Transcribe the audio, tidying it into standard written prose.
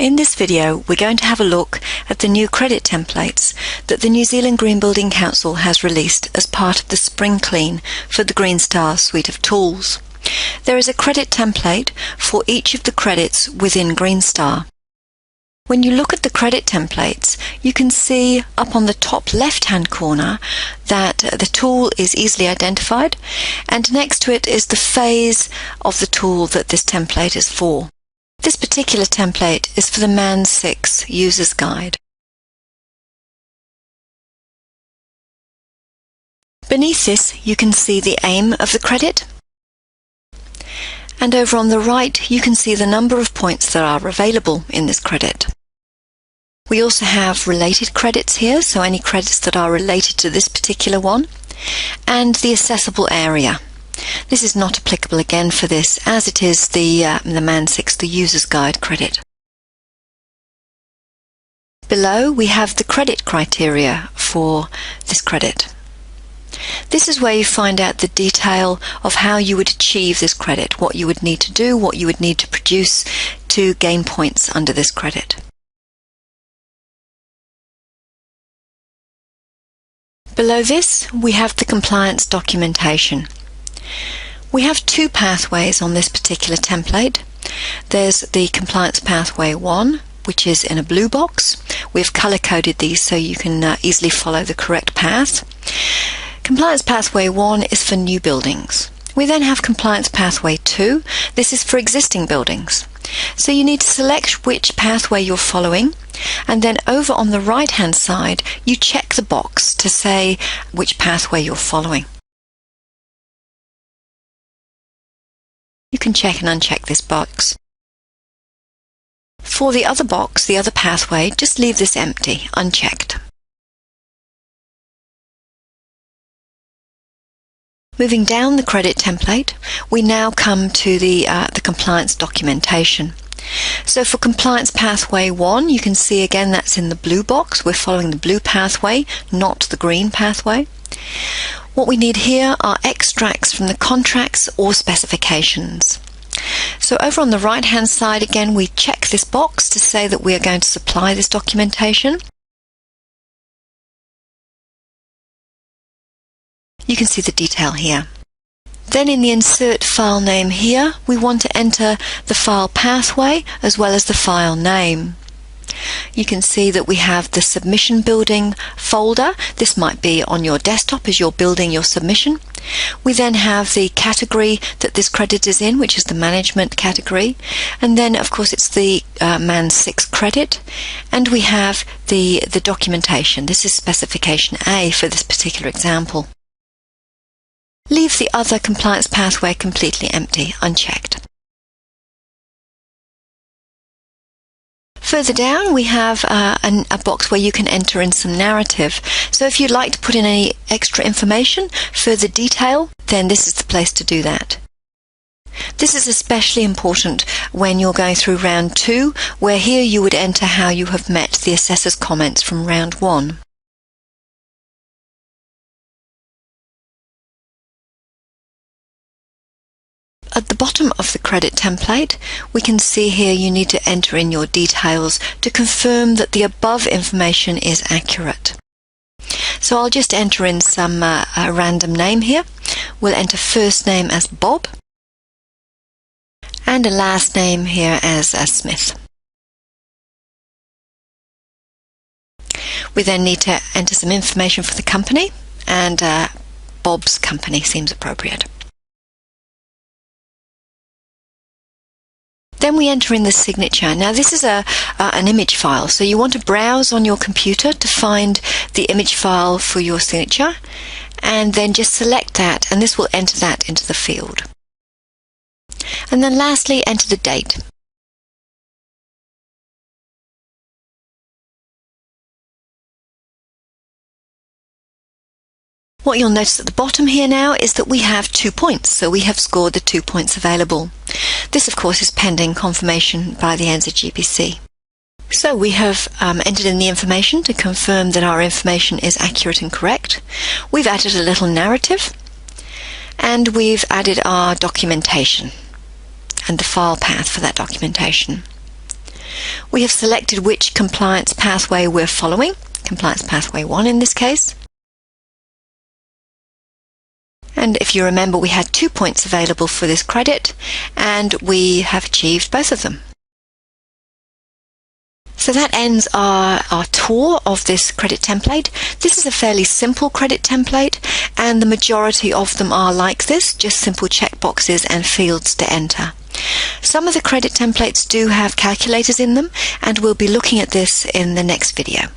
In this video, we're going to have a look at the new credit templates that the New Zealand Green Building Council has released as part of the Spring Clean for the Green Star suite of tools. There is a credit template for each of the credits within Green Star. When you look at the credit templates, you can see up on the top left-hand corner that the tool is easily identified, and next to it is the phase of the tool that this template is for. This particular template is for the MAN 6 User's Guide. Beneath this, you can see the aim of the credit, and over on the right you can see the number of points that are available in this credit. We also have related credits here, so any credits that are related to this particular one, and the accessible area. This is not applicable again for this, as it is the MAN 6, the User's Guide credit. Below we have the credit criteria for this credit. This is where you find out the detail of how you would achieve this credit, what you would need to do, what you would need to produce to gain points under this credit. Below this we have the compliance documentation. We have two pathways on this particular template. There's the Compliance Pathway 1, which is in a blue box. We've color-coded these so you can easily follow the correct path. Compliance Pathway 1 is for new buildings. We then have Compliance Pathway 2. This is for existing buildings. So you need to select which pathway you're following, and then over on the right-hand side you check the box to say which pathway you're following. You can check and uncheck this box. For the other box, the other pathway, just leave this empty, unchecked. Moving down the credit template, we now come to the compliance documentation. So for Compliance Pathway 1, you can see again that's in the blue box. We're following the blue pathway, not the green pathway. What we need here are extracts from the contracts or specifications. So over on the right hand side again we check this box to say that we are going to supply this documentation. You can see the detail here. Then in the Insert File Name here we want to enter the file pathway as well as the file name. You can see that we have the submission building folder. This might be on your desktop as you're building your submission. We then have the category that this credit is in, which is the management category, and then of course it's the MAN 6 credit, and we have the documentation. This is specification A for this particular example. Leave the other compliance pathway completely empty, unchecked. Further down we have a box where you can enter in some narrative. So if you'd like to put in any extra information, further detail, then this is the place to do that. This is especially important when you're going through round 2, where here you would enter how you have met the assessor's comments from round 1. At the bottom of the credit template, we can see here you need to enter in your details to confirm that the above information is accurate. So I'll just enter in some a random name here. We'll enter first name as Bob and a last name here as Smith. We then need to enter some information for the company, and Bob's company seems appropriate. Then we enter in the signature. Now this is an image file, so you want to browse on your computer to find the image file for your signature, and then just select that, and this will enter that into the field. And then lastly, enter the date. What you'll notice at the bottom here now is that we have 2 points, so we have scored the 2 points available. This of course is pending confirmation by the NZGPC. So we have entered in the information to confirm that our information is accurate and correct. We've added a little narrative, and we've added our documentation and the file path for that documentation. We have selected which compliance pathway we're following, compliance pathway 1 in this case. And if you remember, we had 2 points available for this credit, and we have achieved both of them. So that ends our tour of this credit template. This is a fairly simple credit template, and the majority of them are like this, just simple checkboxes and fields to enter. Some of the credit templates do have calculators in them, and we'll be looking at this in the next video.